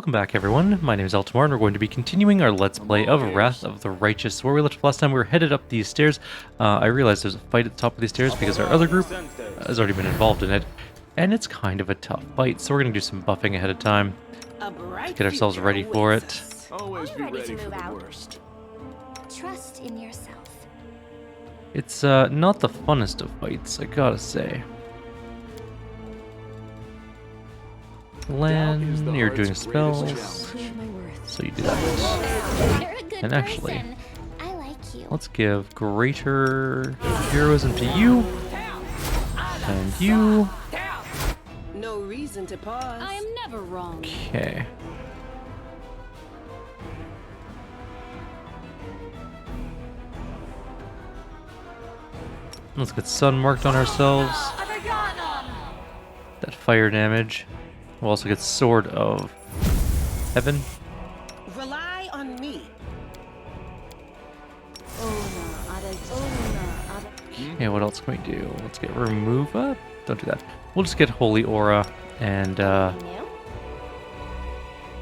Welcome back, everyone. My name is Eltimar, and we're going to be continuing our Let's Play of Wrath of the Righteous. Where we left off last time, we were headed up these stairs. I realized there's a fight at the top of these stairs because our other group has already been involved in it, and it's kind of a tough fight, so we're going to do some buffing ahead of time to get ourselves ready for it. Always be ready for the worst. Trust in yourself. It's not the funnest of fights, I gotta say. Lan, you're doing spells, so you do that. You're a good And actually, person. I like you. let's give greater heroism to you, and you. No reason to pause. I am never wrong. Okay. Let's get sun marked on ourselves. That fire damage. We'll also get Sword of Heaven. Rely on me. Okay, what else can we do? Let's get Remove Up. Don't do that. We'll just get Holy Aura and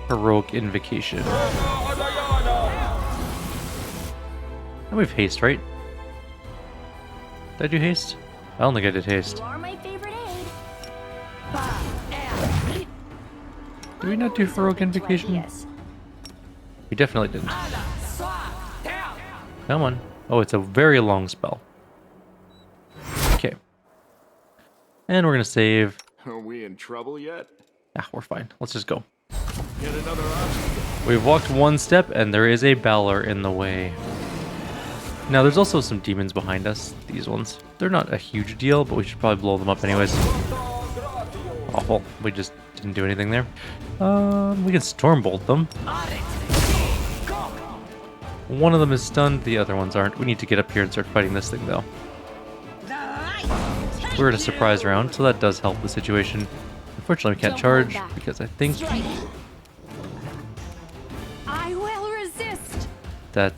Heroic Invocation. And we have Haste, right? Did I do Haste? I don't think I did Haste. You are my favorite aid. Did we not do Heroic Invocation? Yes. We definitely didn't. Come on. Oh, it's a very long spell. Okay. And we're going to save. Are we in trouble yet? Ah, we're fine. Let's just go. Get another option. We've walked one step, and there is a Balor in the way. Now, there's also some demons behind us. These ones. They're not a huge deal, but we should probably blow them up anyways. Awful. We just didn't do anything there. We can Stormbolt them. One of them is stunned, the other ones aren't. We need to get up here and start fighting this thing, though. We're in a surprise round, so that does help the situation. Unfortunately, we can't charge, because I think I will resist. that,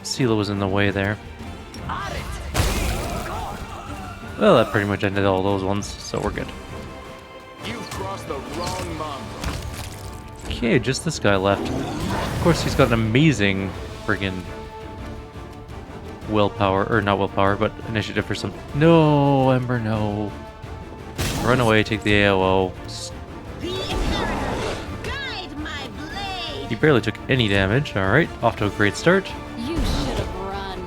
Sela was in the way there. Well, that pretty much ended all those ones, so we're good. You've crossed the wrong mongrel. Okay, just this guy left. Of course, he's got an amazing friggin' willpower, or not willpower, but initiative for some. No, Ember, no. Run away, take the AOO. The Inquisitor, guide my blade. He barely took any damage. Alright, off to a great start. You should have run.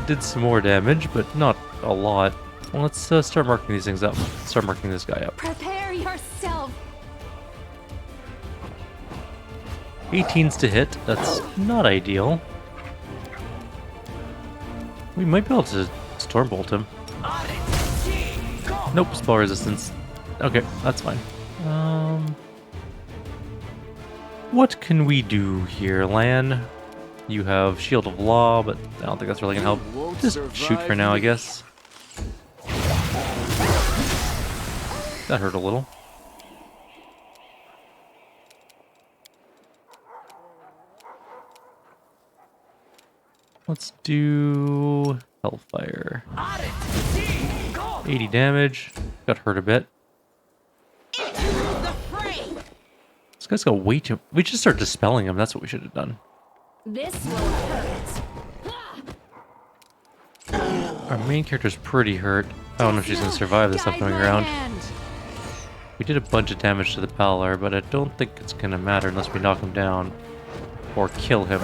Did some more damage, but not a lot. Well, let's start marking these things up. Start marking this guy up. Prepare yourself. 18's to hit. That's not ideal. We might be able to Stormbolt him. Nope, spell resistance. Okay, that's fine. What can we do here, Lan? You have Shield of Law, but I don't think that's really gonna help. Just shoot for now, I guess. That hurt a little. Let's do Hellfire. 80 damage. Got hurt a bit. This guy's got way too... We should start dispelling him. That's what we should have done. This will hurt. Our main character's pretty hurt. I don't know if she's going to survive this Guide upcoming my round. hand. We did a bunch of damage to the Balor, but I don't think it's going to matter unless we knock him down. Or kill him.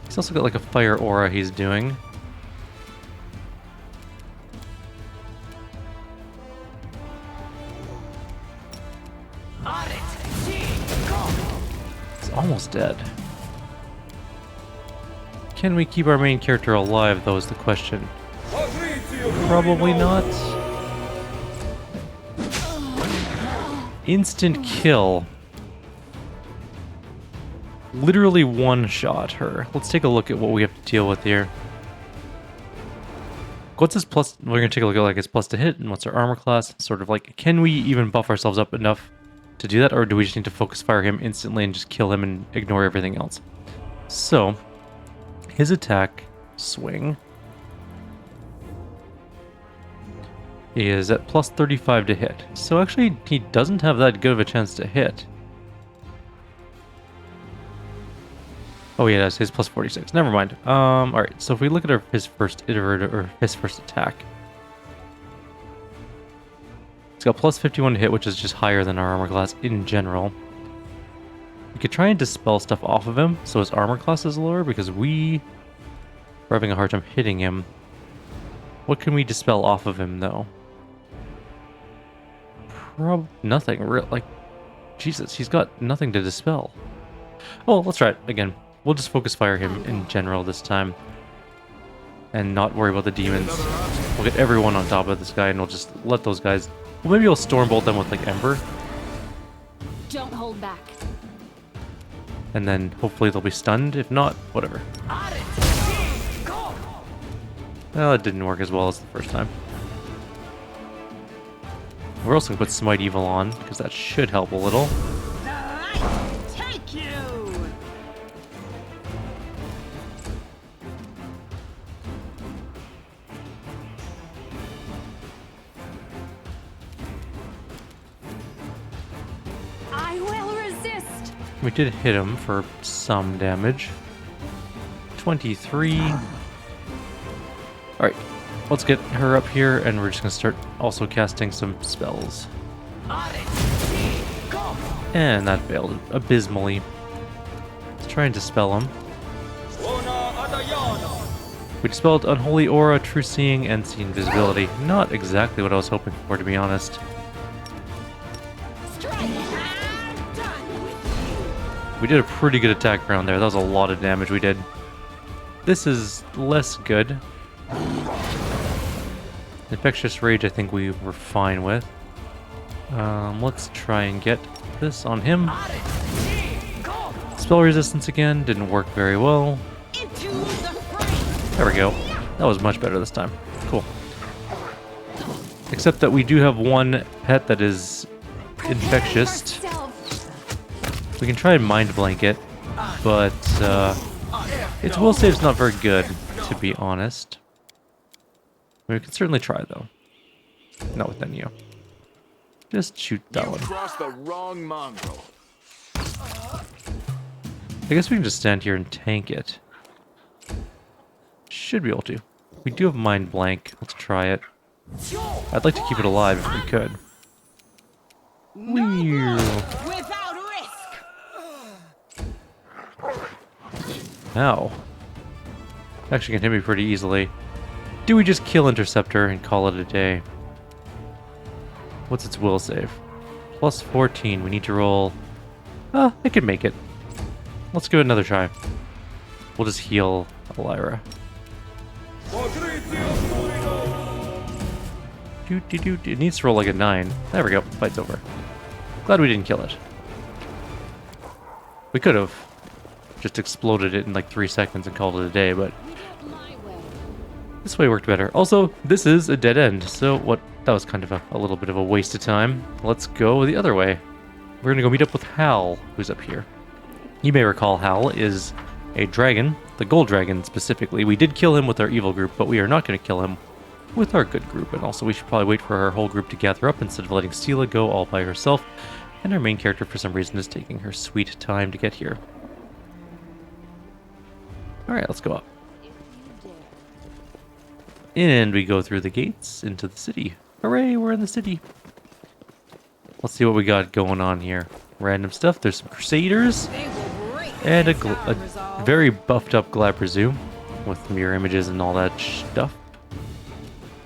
He's also got like a fire aura he's doing. He's almost dead. Can we keep our main character alive, though, is the question. Probably not. Instant kill. Literally one-shot her. Let's take a look at what we have to deal with here. What's his plus? We're going to take a look at like his plus to hit and what's our armor class. Sort of like, can we even buff ourselves up enough to do that? Or do we just need to focus fire him instantly and just kill him and ignore everything else? So, his attack, swing, is at plus 35 to hit. So actually, he doesn't have that good of a chance to hit. Oh, yeah, that's his plus 46. Never mind. Alright, so if we look at his first iterator, or his first attack. It's got plus 51 to hit, which is just higher than our armor class in general. We could try and dispel stuff off of him, so his armor class is lower, because we are having a hard time hitting him. What can we dispel off of him, though? Nothing. Like, Jesus, he's got nothing to dispel. Oh, let's try it again. We'll just focus fire him in general this time. And not worry about the demons. We'll get everyone on top of this guy, and we'll just let those guys... Well, maybe we'll Stormbolt them with, like, Ember. Don't hold back. And then hopefully they'll be stunned. If not, whatever. Well, it didn't work as well as the first time. We're also going to put Smite Evil on, because that should help a little. The light take you. I will resist. We did hit him for some damage. 23. Alright, let's get her up here, and we're just going to start also casting some spells. And that failed abysmally. Let's try and dispel him. We dispelled Unholy Aura, True Seeing, and See Invisibility. Not exactly what I was hoping for, to be honest. We did a pretty good attack round there. That was a lot of damage we did. This is less good. Infectious Rage I think we were fine with. Let's try and get this on him. Spell Resistance again, didn't work very well. There we go. That was much better this time. Cool. Except that we do have one pet that is infectious. We can try and Mind Blanket, but its will save's not very good, to be honest. We can certainly try, though. Not with Neo. Just shoot that one. Crossed the wrong mongrel. I guess we can just stand here and tank it. Should be able to. We do have Mind Blank. Let's try it. I'd like to keep it alive if we could. Without risk. Ow. Actually can hit me pretty easily. Do we just kill Interceptor and call it a day? What's its will save? Plus 14. We need to roll... I could make it. Let's give it another try. We'll just heal Elira. It needs to roll like a 9. There we go. Fight's over. Glad we didn't kill it. We could have just exploded it in like 3 seconds and called it a day, but this way worked better. Also, this is a dead end, so that was kind of a little bit of a waste of time. Let's go the other way. We're gonna go meet up with Hal, who's up here. You may recall Hal is a dragon, the gold dragon specifically. We did kill him with our evil group, but we are not going to kill him with our good group. And also we should probably wait for our whole group to gather up instead of letting Stila go all by herself. And our main character, for some reason, is taking her sweet time to get here. Alright, let's go up. And we go through the gates into the city. Hooray, we're in the city. Let's see what we got going on here. Random stuff. There's some Crusaders. And a very buffed up Glabrezu with mirror images and all that stuff.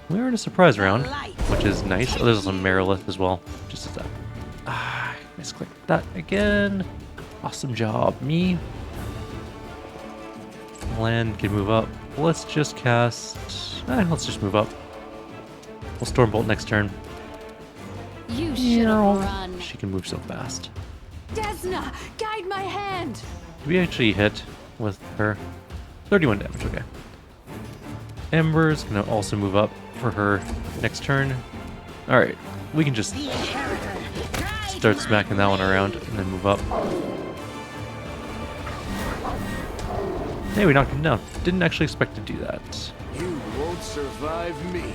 We're in a surprise round, which is nice. Oh, there's some Merilith as well. Just as that. Misclicked that again. Awesome job, me. Land can move up. Let's just cast... let's just move up. We'll Stormbolt next turn. You should have run. She can move so fast. Desna, guide my hand. Did we actually hit with her? 31 damage, okay. Ember's gonna also move up for her next turn. Alright, we can just start smacking that one around and then move up. Hey, we knocked him down. Didn't actually expect to do that. You won't survive me.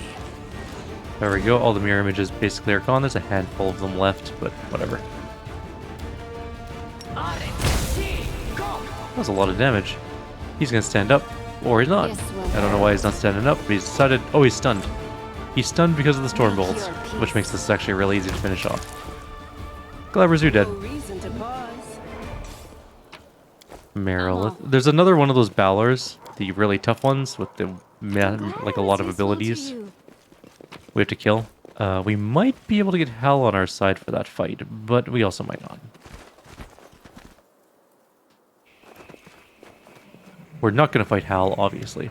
There we go. All the mirror images basically are gone. There's a handful of them left, but whatever. That was a lot of damage. He's gonna stand up, or he's not. I don't know why he's not standing up, but he's decided. Oh, he's stunned. He's stunned because of the storm bolts, which makes this actually really easy to finish off. Glabrazu dead. Meryl. There's another one of those Balors, the really tough ones with the like a lot of abilities. We have to kill. We might be able to get Hal on our side for that fight, but we also might not. We're not going to fight Hal, obviously.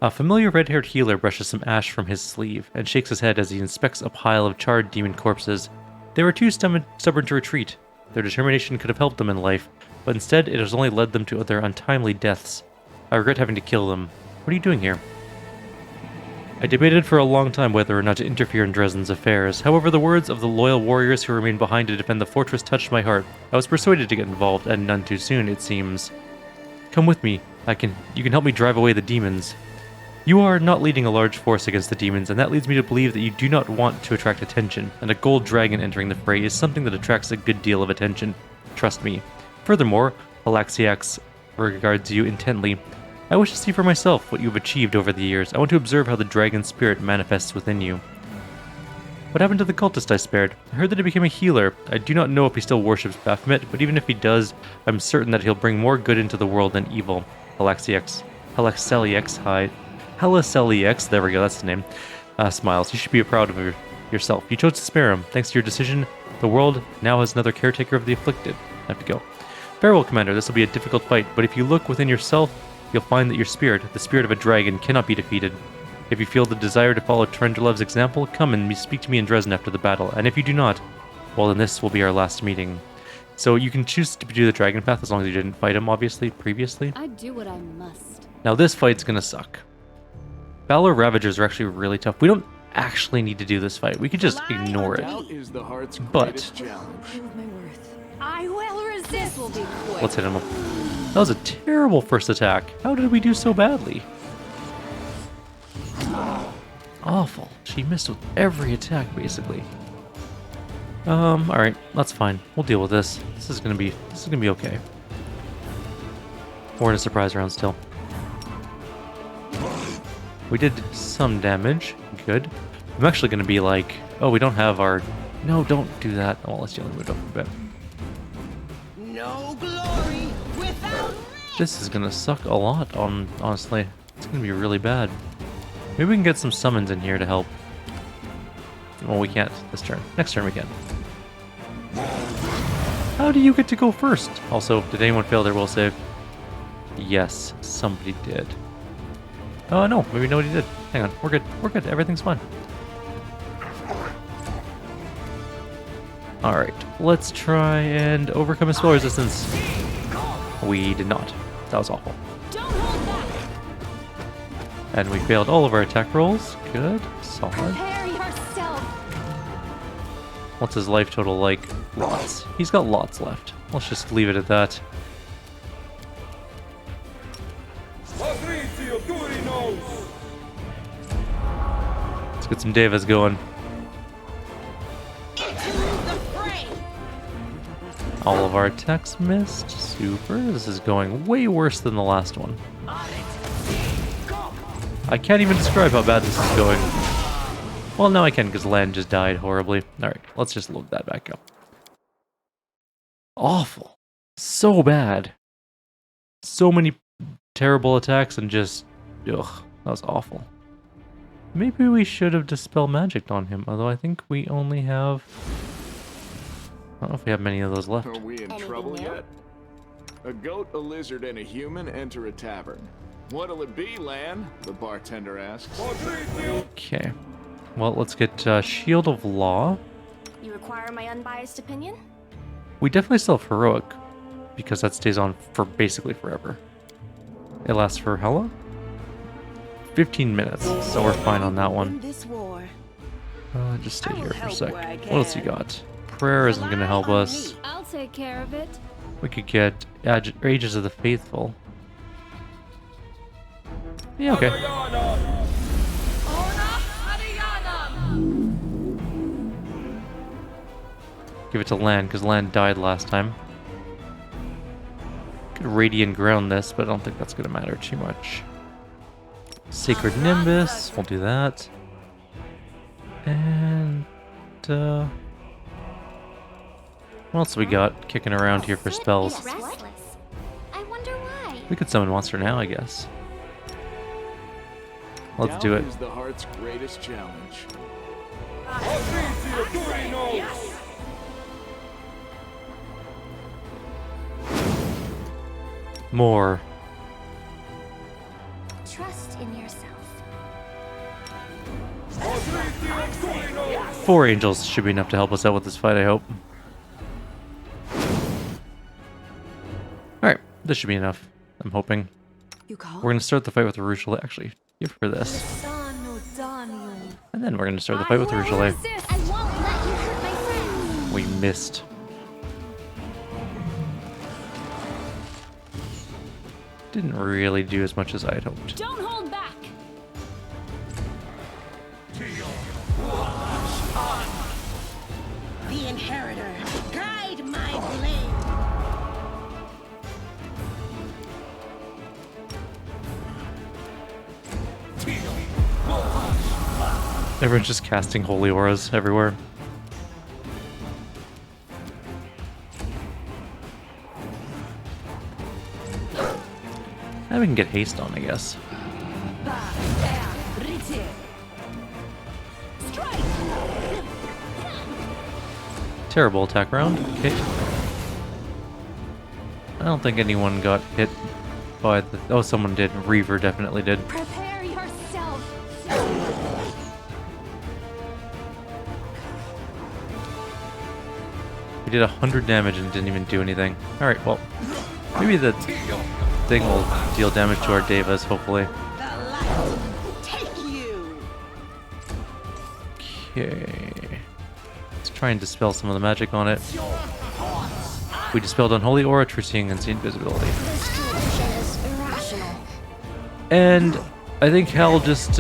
A familiar red-haired healer brushes some ash from his sleeve and shakes his head as he inspects a pile of charred demon corpses. They were too stubborn to retreat. Their determination could have helped them in life, but instead it has only led them to their untimely deaths. I regret having to kill them. What are you doing here? I debated for a long time whether or not to interfere in Dresden's affairs. However, the words of the loyal warriors who remained behind to defend the fortress touched my heart. I was persuaded to get involved, and none too soon, it seems. Come with me. You can help me drive away the demons. You are not leading a large force against the demons, and that leads me to believe that you do not want to attract attention, and a gold dragon entering the fray is something that attracts a good deal of attention. Trust me. Furthermore, Alaxiax regards you intently. I wish to see for myself what you have achieved over the years. I want to observe how the dragon spirit manifests within you. What happened to the cultist I spared? I heard that he became a healer. I do not know if he still worships Baphomet, but even if he does, I'm certain that he'll bring more good into the world than evil. Halaxelix, there we go, that's the name. Smiles. You should be proud of yourself. You chose to spare him. Thanks to your decision, the world now has another caretaker of the afflicted. I have to go. Farewell, Commander. This will be a difficult fight, but if you look within yourself, you'll find that your spirit, the spirit of a dragon, cannot be defeated. If you feel the desire to follow Trendrelev's example, come and speak to me in Dresden after the battle, and if you do not, well, then this will be our last meeting. So you can choose to do the dragon path as long as you didn't fight him, obviously, previously. I do what I must. Now this fight's gonna suck. Valor Ravagers are actually really tough. We don't actually need to do this fight. We could just ignore it. But I will resist. Will be quick. Let's hit him up. That was a terrible first attack. How did we do so badly? Awful. She missed with every attack, basically. Alright, that's fine. We'll deal with this. This is gonna be okay. We're in a surprise round still. We did some damage. Good. I'm actually gonna be like, oh, we don't have our... No, don't do that. Oh, let's only move up a bit. No glory without This is gonna suck a lot, honestly. It's gonna be really bad. Maybe we can get some summons in here to help. Well, we can't this turn. Next turn we can. How do you get to go first? Also, did anyone fail their will save? Yes, somebody did. Oh, no, maybe nobody did. Hang on, we're good. We're good. Everything's fine. Alright, let's try and overcome his spell resistance. We did not. That was awful. Don't hold back. And we failed all of our attack rolls. Good. Solid. Prepare yourself. What's his life total like? Lots. He's got lots left. Let's just leave it at that. Let's get some Devas going. All of our attacks missed. Super. This is going way worse than the last one. I can't even describe how bad this is going. Well, now I can because Land just died horribly. Alright, let's just load that back up. Awful. So bad. So many terrible attacks and just... Ugh, that was awful. Maybe we should have Dispel Magic on him, although I think we only have... I don't know if we have many of those left. Are we in trouble yet? A goat, a lizard, and a human enter a tavern. What'll it be, Lan? The bartender asks. Okay. Well, let's get Shield of Law. You require my unbiased opinion? We definitely still have Heroic, because that stays on for basically forever. It lasts for how long? 15 minutes, so we're fine on that one. Just stay here for a sec. What else you got? Prayer isn't going to help us. I'll take care of it. We could get Ages of the Faithful. Yeah, okay. give it to Lan, because Lan died last time. Could Radiant Ground this, but I don't think that's going to matter too much. Sacred Nimbus, we'll do that. And, what else we got kicking around here for spells? Restless. I wonder why. We could summon Monster now, I guess. Let's do it. Doubt is the heart's greatest challenge. More. Trust in yourself. 4 angels should be enough to help us out with this fight, I hope. Alright, this should be enough. I'm hoping. You call? We're going to start the fight with Rushale. Actually, give her this. And then we're going to start the fight with Rushale. I won't let you hurt my friends. We missed. Didn't really do as much as I had hoped. Don't hold back. The Inheritor, guide my blade. Everyone's just casting holy auras everywhere. Now we can get haste on, I guess. Terrible attack round. Okay. I don't think anyone got hit by the... Oh, someone did. Reaver definitely did. Prepare yourself. We did 100 damage and didn't even do anything. Alright, well, maybe the thing will deal damage to our Devas, hopefully. The light take you. Okay. Let's try and dispel some of the magic on it. We dispelled Unholy Aura, True Seeing, and Invisibility. This confusion is irrational. And I think Hal just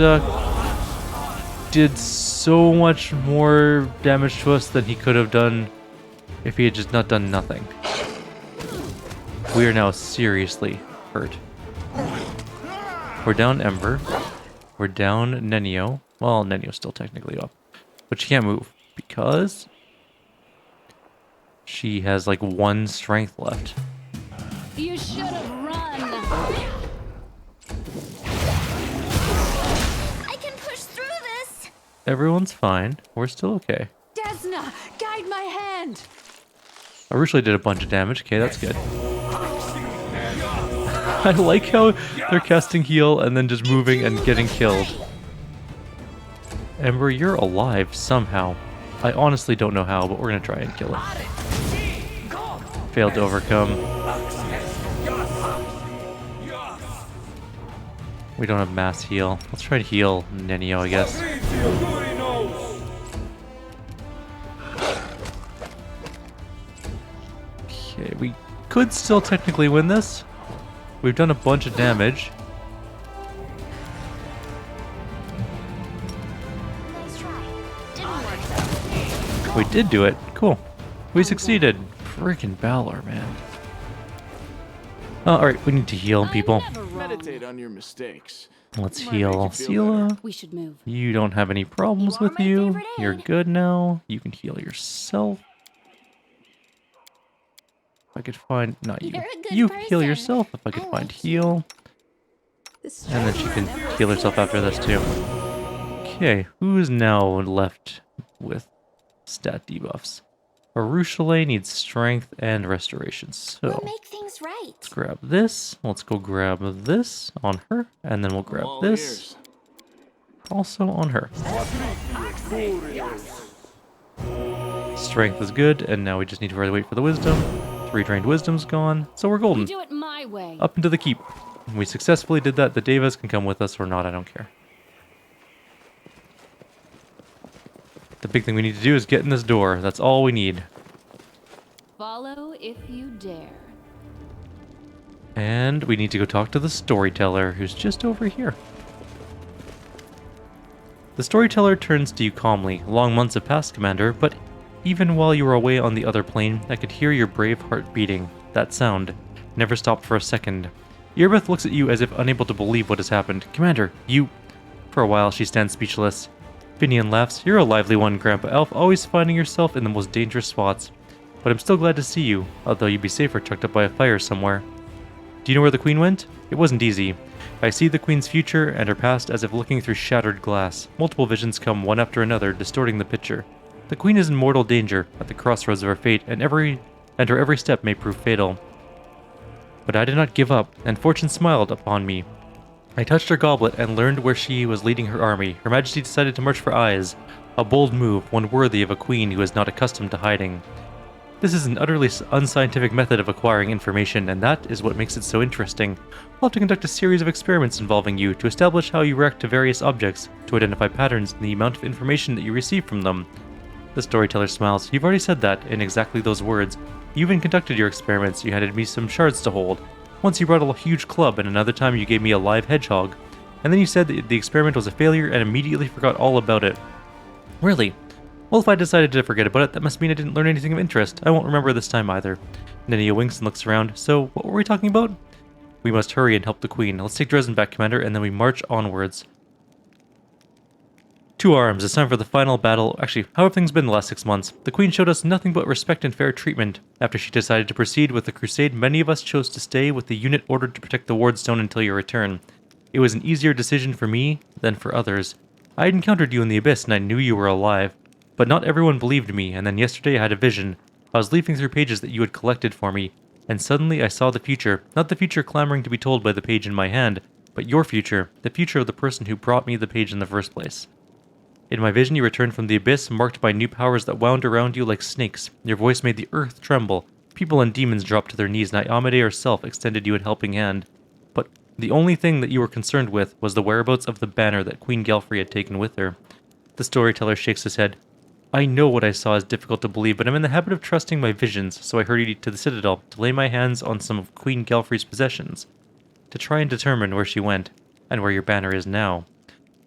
did so much more damage to us than he could have done if he had just not done nothing. We are now seriously hurt. We're down Ember. We're down Nenio. Well, Nenio's still technically up. But she can't move because she has like 1 strength left. You should have run. I can push through this. Everyone's fine. We're still okay. Desna, guide my hand. I originally did a bunch of damage. Okay, that's good. I like how they're casting heal and then just moving and getting killed. Ember, you're alive somehow. I honestly don't know how, but we're gonna try and kill it. Failed to overcome. We don't have mass heal. Let's try to heal Nenio, I guess. Okay, we could still technically win this. We've done a bunch of damage. Nice try. Didn't work though. We did do it. Cool. We succeeded. Freaking Balor, man. Alright, we need to heal people. I'm never wrong. Meditate on your mistakes. Let's Might make heal you feel Sela. We should move. You don't have any problems You are with my you. favorite You're aid. good now. You can heal yourself. If I could find... Not you. You're a good You heal person. yourself if I could I find like you. heal. And then she can heal herself after this too. Okay, who's now left with stat debuffs? Rushale needs strength and restoration. So We'll make things right. let's grab this. Let's go grab this on her, and then we'll grab All this ears. also on her. Strength is good, and now we just need to really wait for the wisdom. 3 drained wisdom's gone, so we're We golden. do it my way. Up into the keep. We successfully did that. The Devas can come with us or not, I don't care. The big thing we need to do is get in this door. That's all we need. Follow if you dare. And we need to go talk to the Storyteller, who's just over here. The Storyteller turns to you calmly. Long months have passed, Commander, but Even while you were away on the other plane, I could hear your brave heart beating. That sound never stopped for a second. Earbeth looks at you as if unable to believe what has happened. Commander, you... For a while, she stands speechless. Finian laughs. You're a lively one, Grandpa Elf, always finding yourself in the most dangerous spots. But I'm still glad to see you, although you'd be safer tucked up by a fire somewhere. Do you know where the Queen went? It wasn't easy. I see the Queen's future and her past as if looking through shattered glass. Multiple visions come one after another, distorting the picture. The Queen is in mortal danger, at the crossroads of her fate, and her every step may prove fatal. But I did not give up, and fortune smiled upon me. I touched her goblet and learned where she was leading her army. Her Majesty decided to march for Eyes, a bold move, one worthy of a queen who is not accustomed to hiding. This is an utterly unscientific method of acquiring information, and that is what makes it so interesting. We'll have to conduct a series of experiments involving you to establish how you react to various objects, to identify patterns in the amount of information that you receive from them. The storyteller smiles. You've already said that, in exactly those words. You even conducted your experiments. You handed me some shards to hold. Once you brought a huge club, and another time you gave me a live hedgehog. And then you said that the experiment was a failure and immediately forgot all about it. Really? Well, if I decided to forget about it, that must mean I didn't learn anything of interest. I won't remember this time either. Nenia winks and looks around. So, what were we talking about? We must hurry and help the Queen. Let's take Dresden back, Commander, and then we march onwards. 2 arms. It's time for the final battle. Actually, how have things been the last 6 months? The Queen showed us nothing but respect and fair treatment. After she decided to proceed with the Crusade, many of us chose to stay with the unit ordered to protect the Wardstone until your return. It was an easier decision for me than for others. I had encountered you in the Abyss and I knew you were alive. But not everyone believed me, and then yesterday I had a vision. I was leafing through pages that you had collected for me, and suddenly I saw the future. Not the future clamoring to be told by the page in my hand, but your future, the future of the person who brought me the page in the first place. In my vision, you returned from the Abyss, marked by new powers that wound around you like snakes. Your voice made the earth tremble. People and demons dropped to their knees, and Iomade herself extended you a helping hand. But the only thing that you were concerned with was the whereabouts of the banner that Queen Galfrey had taken with her. The storyteller shakes his head. I know what I saw is difficult to believe, but I'm in the habit of trusting my visions, so I hurried to the Citadel to lay my hands on some of Queen Galfrey's possessions, to try and determine where she went, and where your banner is now.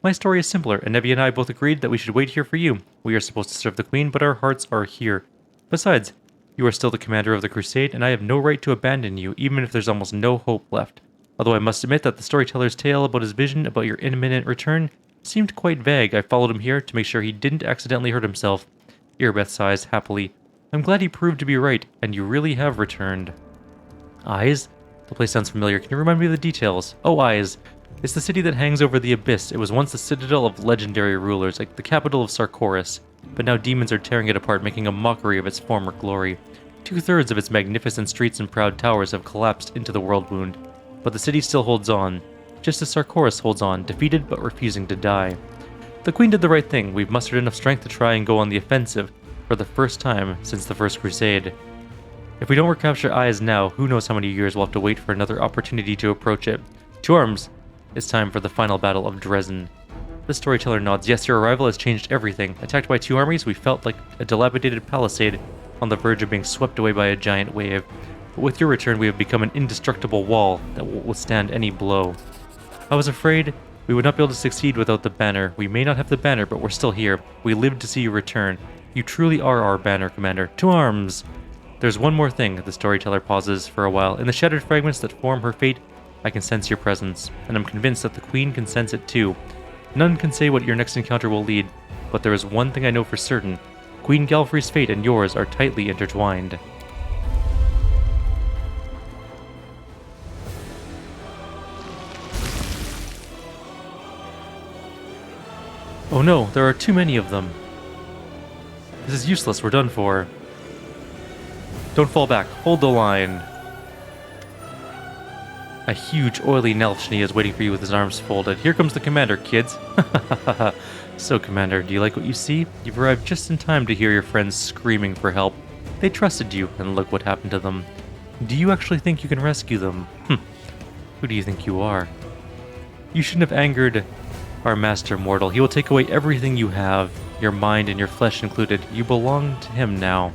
My story is simpler, and Nebby and I both agreed that we should wait here for you. We are supposed to serve the Queen, but our hearts are here. Besides, you are still the commander of the Crusade, and I have no right to abandon you, even if there's almost no hope left. Although I must admit that the storyteller's tale about his vision about your imminent return seemed quite vague. I followed him here to make sure he didn't accidentally hurt himself. Earbeth sighs happily. I'm glad he proved to be right, and you really have returned. Eyes? The place sounds familiar. Can you remind me of the details? Oh, Eyes. It's the city that hangs over the Abyss. It was once the citadel of legendary rulers, like the capital of Sarkoris. But now demons are tearing it apart, making a mockery of its former glory. 2/3 of its magnificent streets and proud towers have collapsed into the world wound. But the city still holds on, just as Sarkoris holds on, defeated but refusing to die. The Queen did the right thing. We've mustered enough strength to try and go on the offensive for the first time since the First Crusade. If we don't recapture Eyes now, who knows how many years we'll have to wait for another opportunity to approach it. To arms! It's time for the final battle of Dresden. The storyteller nods. Yes, your arrival has changed everything. Attacked by 2 armies, we felt like a dilapidated palisade on the verge of being swept away by a giant wave. But with your return, we have become an indestructible wall that will withstand any blow. I was afraid we would not be able to succeed without the banner. We may not have the banner, but we're still here. We lived to see you return. You truly are our banner, Commander. To arms! There's one more thing. The storyteller pauses for a while. In the shattered fragments that form her fate, I can sense your presence, and I'm convinced that the Queen can sense it too. None can say what your next encounter will lead, but there is one thing I know for certain. Queen Galfrey's fate and yours are tightly intertwined. Oh no, there are too many of them. This is useless, we're done for. Don't fall back, hold the line. A huge, oily Nelfshni is waiting for you with his arms folded. Here comes the commander, kids. So, Commander, do you like what you see? You've arrived just in time to hear your friends screaming for help. They trusted you, and look what happened to them. Do you actually think you can rescue them? Who do you think you are? You shouldn't have angered our master mortal. He will take away everything you have, your mind and your flesh included. You belong to him now.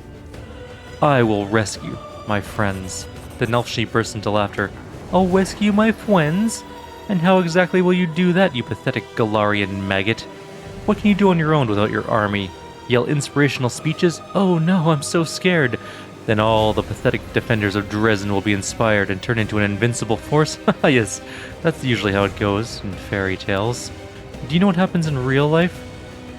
I will rescue my friends. The Nelfshni burst into laughter. I'll rescue my friends? And how exactly will you do that, you pathetic Galarian maggot? What can you do on your own without your army? yell inspirational speeches. Oh no, I'm so scared. Then all the pathetic defenders of Dresden will be inspired and turn into an invincible force. Yes, that's usually how it goes in fairy tales. Do you know what happens in real life?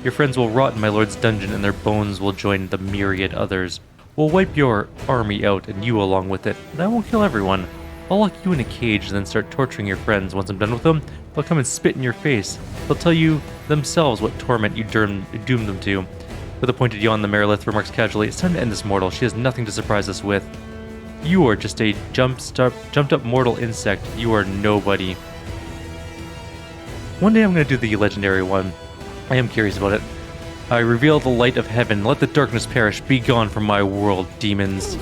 Your friends will rot in my lord's dungeon and their bones will join the myriad others. We'll wipe your army out and you along with it, and I won't kill everyone. I'll lock you in a cage and then start torturing your friends. Once I'm done with them, they'll come and spit in your face. They'll tell you themselves what torment you doom them to. With a pointed yawn, the Merilith remarks casually, "It's time to end this mortal. She has nothing to surprise us with. You are just a jumped up mortal insect. You are nobody." One day I'm going to do the legendary one. I am curious about it. I reveal the light of heaven. Let the darkness perish. Be gone from my world, demons.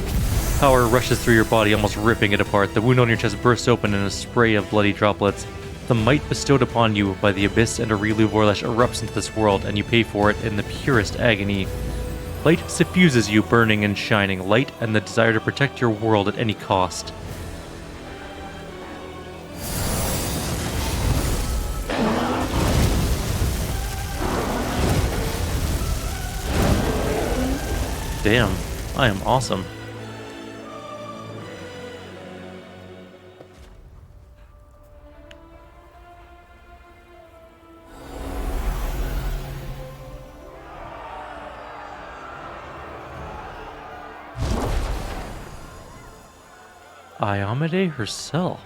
Power rushes through your body, almost ripping it apart. The wound on your chest bursts open in a spray of bloody droplets. The might bestowed upon you by the Abyss and Aureliu Vorlesh erupts into this world, and you pay for it in the purest agony. Light suffuses you, burning and shining. Light and the desire to protect your world at any cost. Damn, I am awesome. Iomade herself.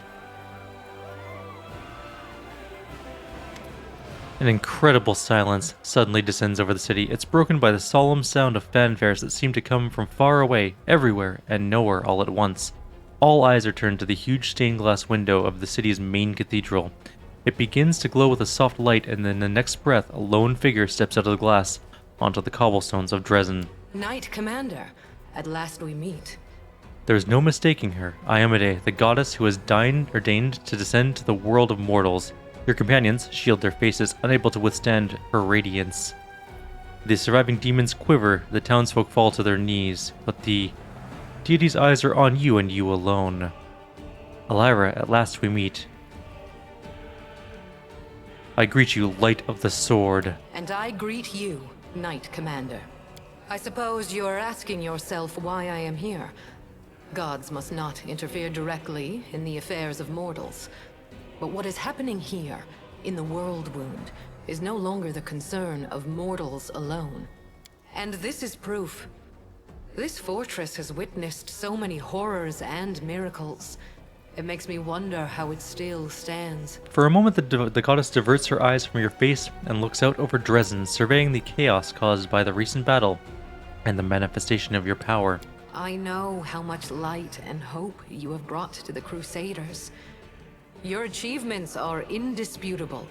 An incredible silence suddenly descends over the city. It's broken by the solemn sound of fanfares that seem to come from far away, everywhere, and nowhere all at once. All eyes are turned to the huge stained glass window of the city's main cathedral. It begins to glow with a soft light, and then the next breath, a lone figure steps out of the glass onto the cobblestones of Dresden. Knight Commander, at last we meet. There is no mistaking her, Iomade, the goddess who has ordained to descend to the world of mortals. Your companions shield their faces, unable to withstand her radiance. The surviving demons quiver, the townsfolk fall to their knees, but the deity's eyes are on you and you alone. Elira, at last we meet. I greet you, Light of the Sword. And I greet you, Knight Commander. I suppose you're asking yourself why I am here. Gods must not interfere directly in the affairs of mortals. But what is happening here, in the World Wound, is no longer the concern of mortals alone. And this is proof. This fortress has witnessed so many horrors and miracles. It makes me wonder how it still stands. For a moment, the goddess diverts her eyes from your face and looks out over Dresden, surveying the chaos caused by the recent battle and the manifestation of your power. I know how much light and hope you have brought to the Crusaders. Your achievements are indisputable.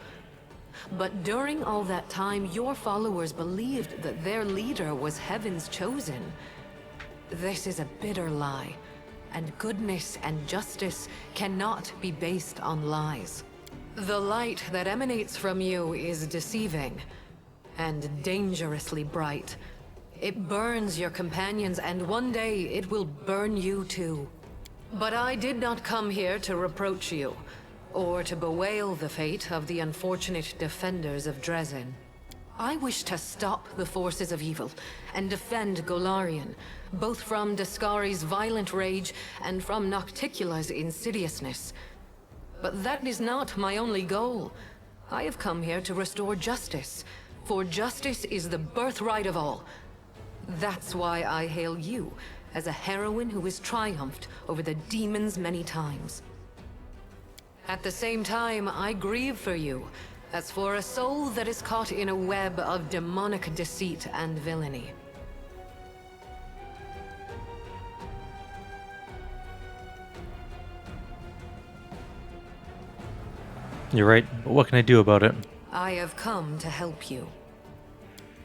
But during all that time, your followers believed that their leader was Heaven's chosen. This is a bitter lie, and goodness and justice cannot be based on lies. The light that emanates from you is deceiving, and dangerously bright. It burns your companions, and one day it will burn you too. But I did not come here to reproach you, or to bewail the fate of the unfortunate defenders of Drezen. I wish to stop the forces of evil and defend Golarion, both from Dascari's violent rage and from Nocticula's insidiousness. But that is not my only goal. I have come here to restore justice, for justice is the birthright of all. That's why I hail you as a heroine who has triumphed over the demons many times. At the same time, I grieve for you, as for a soul that is caught in a web of demonic deceit and villainy. You're right, but what can I do about it? I have come to help you.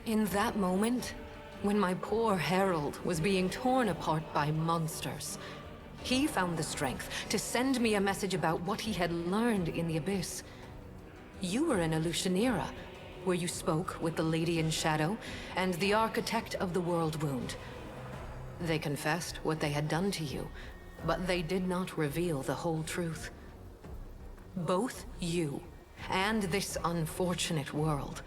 In that moment, when my poor Herald was being torn apart by monsters, he found the strength to send me a message about what he had learned in the Abyss. You were in Elutionera, where you spoke with the Lady in Shadow and the Architect of the World Wound. They confessed what they had done to you, but they did not reveal the whole truth. Both you and this unfortunate world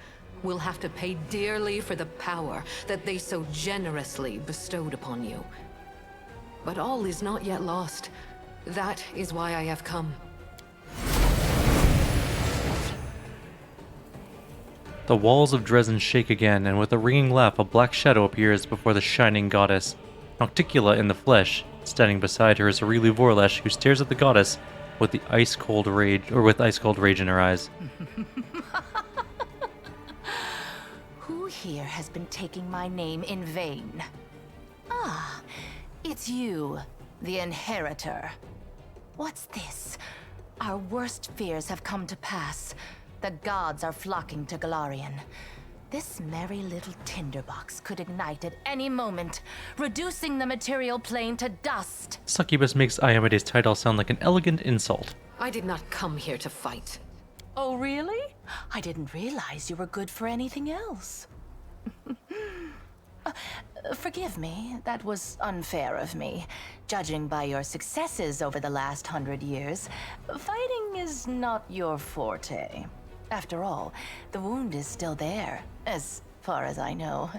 will have to pay dearly for the power that they so generously bestowed upon you. But all is not yet lost. That is why I have come. The walls of Dresden shake again, and with a ringing laugh, a black shadow appears before the shining goddess. Nocticula in the flesh. Standing beside her is Aurilu Vorlesh, who stares at the goddess with ice cold rage in her eyes. Who here has been taking my name in vain? Ah, it's you, the Inheritor. What's this? Our worst fears have come to pass. The gods are flocking to Golarion. This merry little tinderbox could ignite at any moment, reducing the material plane to dust. Succubus makes Iomede's title sound like an elegant insult. I did not come here to fight. Oh, really? I didn't realize you were good for anything else. Forgive me, that was unfair of me. Judging by your successes over the last 100 years, fighting is not your forte. After all, the wound is still there, as far as I know.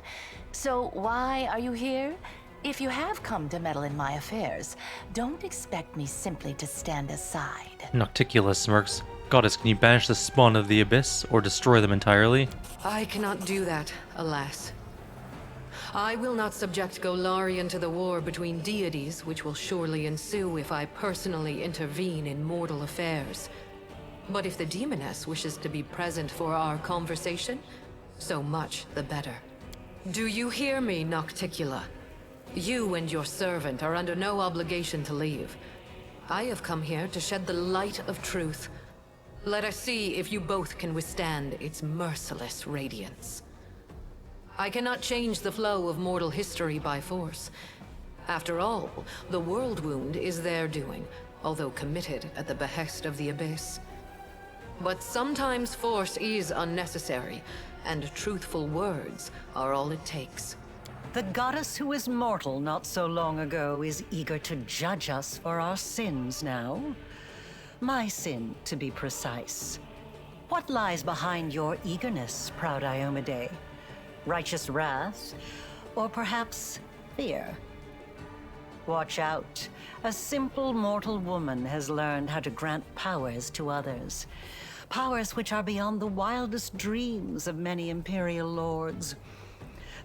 So why are you here? If you have come to meddle in my affairs, don't expect me simply to stand aside. Nocticula smirks. Goddess, can you banish the spawn of the abyss, or destroy them entirely? I cannot do that, alas. I will not subject Golarion to the war between deities, which will surely ensue if I personally intervene in mortal affairs. But if the demoness wishes to be present for our conversation, so much the better. Do you hear me, Nocticula? You and your servant are under no obligation to leave. I have come here to shed the light of truth. Let us see if you both can withstand its merciless radiance. I cannot change the flow of mortal history by force. After all, the world wound is their doing, although committed at the behest of the Abyss. But sometimes force is unnecessary, and truthful words are all it takes. The goddess who was mortal not so long ago is eager to judge us for our sins now. My sin, to be precise. What lies behind your eagerness, proud Iomade? Righteous wrath? Or perhaps fear? Watch out. A simple mortal woman has learned how to grant powers to others. Powers which are beyond the wildest dreams of many Imperial lords.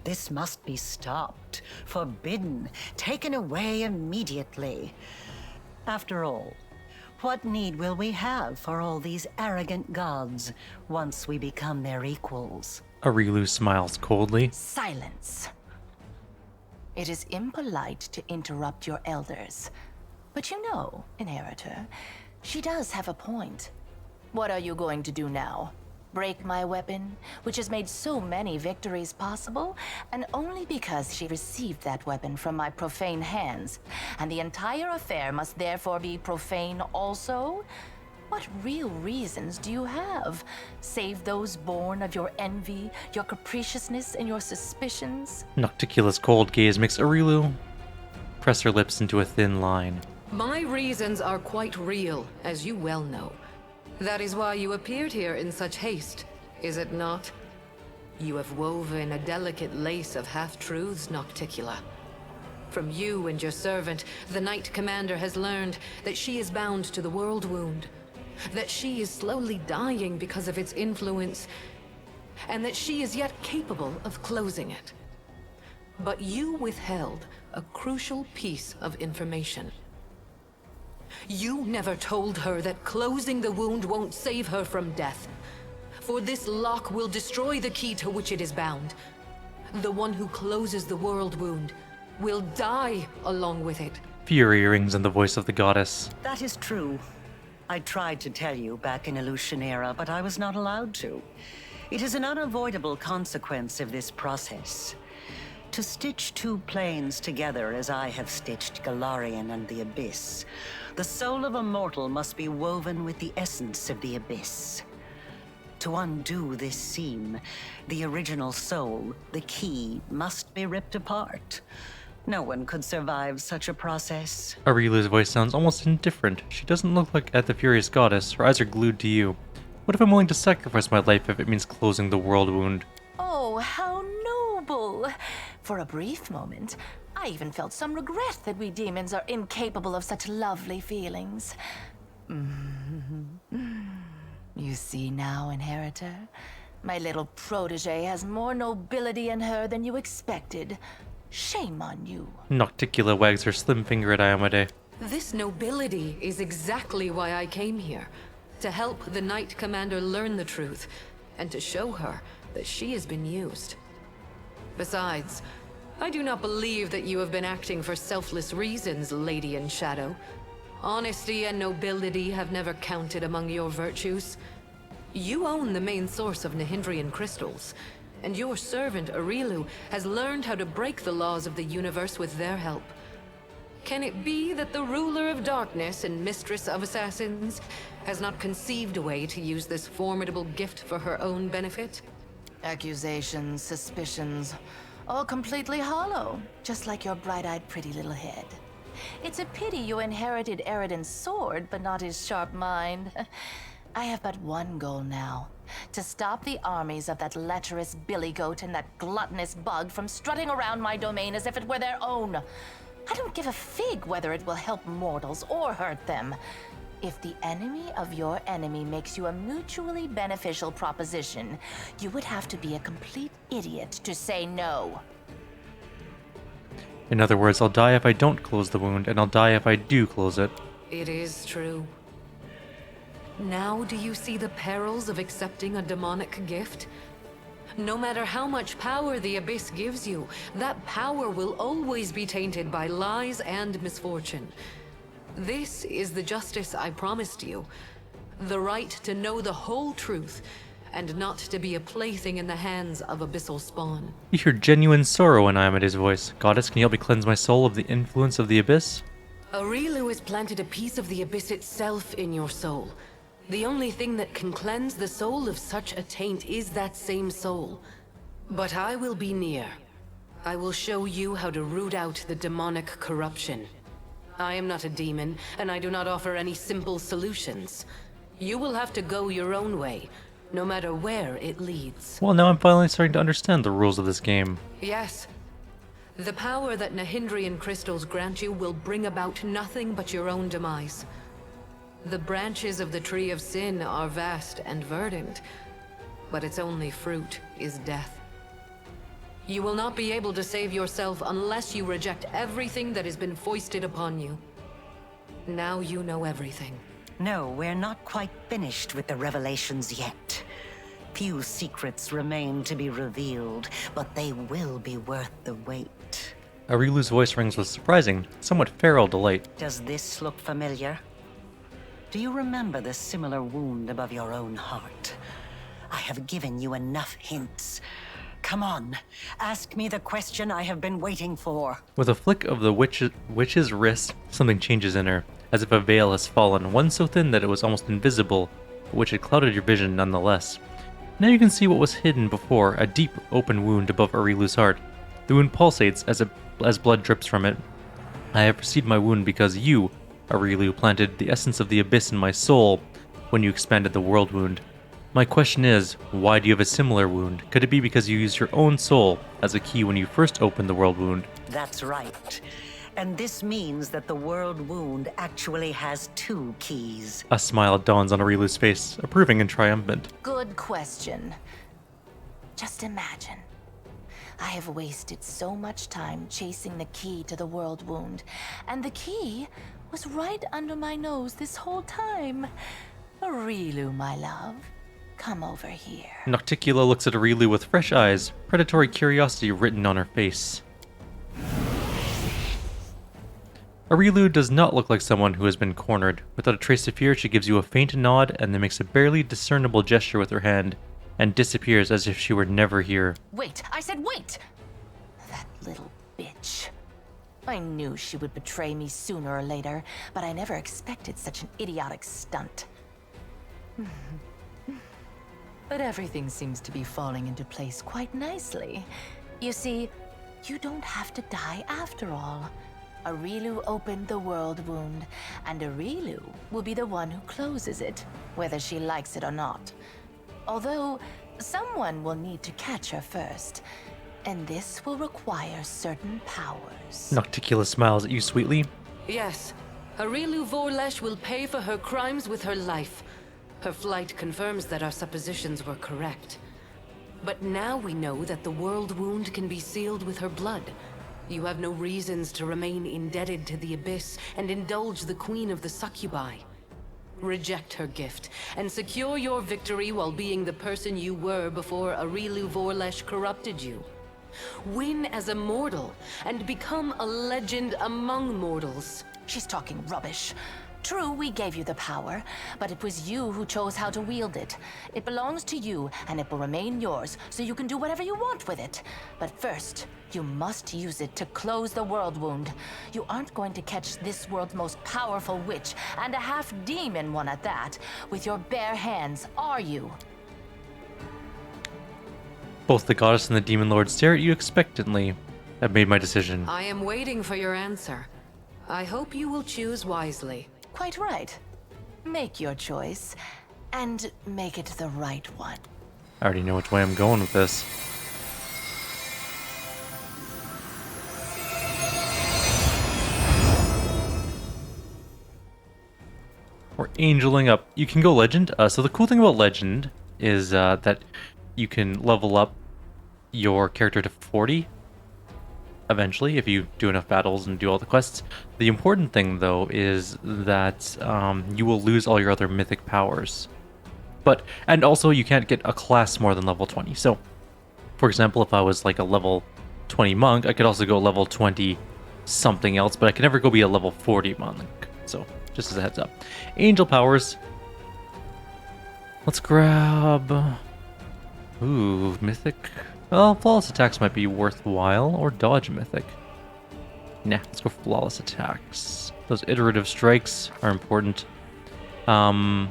This must be stopped, forbidden, taken away immediately. After all, what need will we have for all these arrogant gods once we become their equals? Aurilu smiles coldly. Silence. It is impolite to interrupt your elders. But you know, Inheritor, she does have a point. What are you going to do now? Break my weapon, which has made so many victories possible, and only because she received that weapon from my profane hands, and the entire affair must therefore be profane also? What real reasons do you have, save those born of your envy, your capriciousness, and your suspicions? Nocticula's cold gaze makes Aurilu press her lips into a thin line. My reasons are quite real, as you well know. That is why you appeared here in such haste, is it not? You have woven a delicate lace of half-truths, Nocticula. From you and your servant, the Knight Commander has learned that she is bound to the world wound, that she is slowly dying because of its influence, and that she is yet capable of closing it. But you withheld a crucial piece of information. You never told her that closing the wound won't save her from death. For this lock will destroy the key to which it is bound. The one who closes the world wound will die along with it. Fury rings in the voice of the goddess. That is true. I tried to tell you back in Illusionera, but I was not allowed to. It is an unavoidable consequence of this process. To stitch two planes together as I have stitched Golarion and the Abyss, the soul of a mortal must be woven with the essence of the Abyss. To undo this seam, the original soul, the key, must be ripped apart. No one could survive such a process. Aurilu's voice sounds almost indifferent. She doesn't look like at the furious goddess. Her eyes are glued to you. What if I'm willing to sacrifice my life if it means closing the world wound? Oh, how noble! For a brief moment, I even felt some regret that we demons are incapable of such lovely feelings. You see now, Inheritor? My little protege has more nobility in her than you expected. Shame on you. Nocticula wags her slim finger at Iomade. This nobility is exactly why I came here. To help the Knight Commander learn the truth, and to show her that she has been used. Besides, I do not believe that you have been acting for selfless reasons, Lady in Shadow. Honesty and nobility have never counted among your virtues. You own the main source of Nahindrian crystals, and your servant Arilu has learned how to break the laws of the universe with their help. Can it be that the ruler of darkness and mistress of assassins has not conceived a way to use this formidable gift for her own benefit? Accusations, suspicions, all completely hollow, just like your bright-eyed pretty little head. It's a pity you inherited Eridan's sword, but not his sharp mind. I have but one goal now. To stop the armies of that lecherous billygoat and that gluttonous bug from strutting around my domain as if it were their own. I don't give a fig whether it will help mortals or hurt them. If the enemy of your enemy makes you a mutually beneficial proposition, you would have to be a complete idiot to say no. In other words, I'll die if I don't close the wound, and I'll die if I do close it. It is true. Now do you see the perils of accepting a demonic gift? No matter how much power the Abyss gives you, that power will always be tainted by lies and misfortune. This is the justice I promised you. The right to know the whole truth, and not to be a plaything in the hands of abyssal spawn. You hear genuine sorrow in Iomade's voice. Goddess, can you help me cleanse my soul of the influence of the Abyss? Arilu has planted a piece of the Abyss itself in your soul. The only thing that can cleanse the soul of such a taint is that same soul. But I will be near. I will show you how to root out the demonic corruption. I am not a demon, and I do not offer any simple solutions. You will have to go your own way, no matter where it leads. Well, now I'm finally starting to understand the rules of this game. Yes. The power that Nahindrian crystals grant you will bring about nothing but your own demise. The branches of the Tree of Sin are vast and verdant, but its only fruit is death. You will not be able to save yourself unless you reject everything that has been foisted upon you. Now you know everything. No, we're not quite finished with the revelations yet. Few secrets remain to be revealed, but they will be worth the wait. Arilu's voice rings with surprising, somewhat feral delight. Does this look familiar? Do you remember the similar wound above your own heart? I have given you enough hints. Come on, ask me the question I have been waiting for. With a flick of the witch's wrist, something changes in her, as if a veil has fallen, one so thin that it was almost invisible, but which had clouded your vision nonetheless. Now you can see what was hidden before, a deep, open wound above Arilu's heart. The wound pulsates as blood drips from it. I have received my wound because you, Arilu, planted the essence of the Abyss in my soul when you expanded the world wound. My question is, why do you have a similar wound? Could it be because you used your own soul as a key when you first opened the world wound? That's right. And this means that the world wound actually has two keys. A smile dawns on Arilu's face, approving and triumphant. Good question. Just imagine. I have wasted so much time chasing the key to the world wound, and the key was right under my nose this whole time. Arilu, my love, come over here. Nocticula looks at Arilu with fresh eyes, predatory curiosity written on her face. Arilu does not look like someone who has been cornered. Without a trace of fear, she gives you a faint nod and then makes a barely discernible gesture with her hand, and disappears as if she were never here. Wait! I said wait! That little bitch. I knew she would betray me sooner or later, but I never expected such an idiotic stunt. But everything seems to be falling into place quite nicely. You see, you don't have to die after all. Arilu opened the world wound, and Arilu will be the one who closes it, whether she likes it or not. Although, someone will need to catch her first, and this will require certain powers. Nocticula smiles at you sweetly. Yes, Arilu Vorlesh will pay for her crimes with her life. Her flight confirms that our suppositions were correct. But now we know that the world wound can be sealed with her blood. You have no reasons to remain indebted to the Abyss and indulge the Queen of the Succubi. Reject her gift, and secure your victory while being the person you were before Arilu Vorlesh corrupted you. Win as a mortal, and become a legend among mortals. She's talking rubbish. True, we gave you the power, but it was you who chose how to wield it. It belongs to you, and it will remain yours, so you can do whatever you want with it. But first, you must use it to close the world wound. You aren't going to catch this world's most powerful witch, and a half-demon one at that, with your bare hands, are you? Both the goddess and the demon lord stare at you expectantly. I've made my decision. I am waiting for your answer. I hope you will choose wisely. Quite right. Make your choice, and make it the right one. I already know which way I'm going with this. We're angeling up. You can go legend. So the cool thing about legend is that you can level up your character to 40 eventually if you do enough battles and do all the quests. The important thing though is that you will lose all your other mythic powers. And also you can't get a class more than level 20. So for example, if I was like a level 20 monk, I could also go level 20 something else, but I could never go be a level 40 monk. So just as a heads up. Angel powers. Let's grab... Ooh, mythic. Well, flawless attacks might be worthwhile, or dodge mythic. Nah, let's go for flawless attacks. Those iterative strikes are important. The owner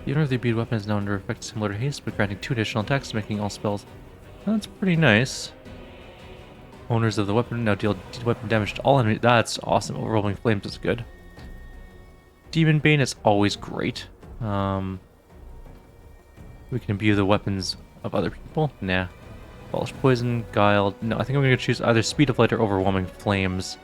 of the imbued weapon is now under effect similar to haste, but granting 2 additional attacks, making all spells. That's pretty nice. Owners of the weapon now deal weapon damage to all enemies. That's awesome. Overwhelming Flames is good. Demon Bane is always great. We can imbue the weapons of other people. Nah. Abolish Poison, Guile. No, I think I'm going to choose either Speed of Light or Overwhelming Flames.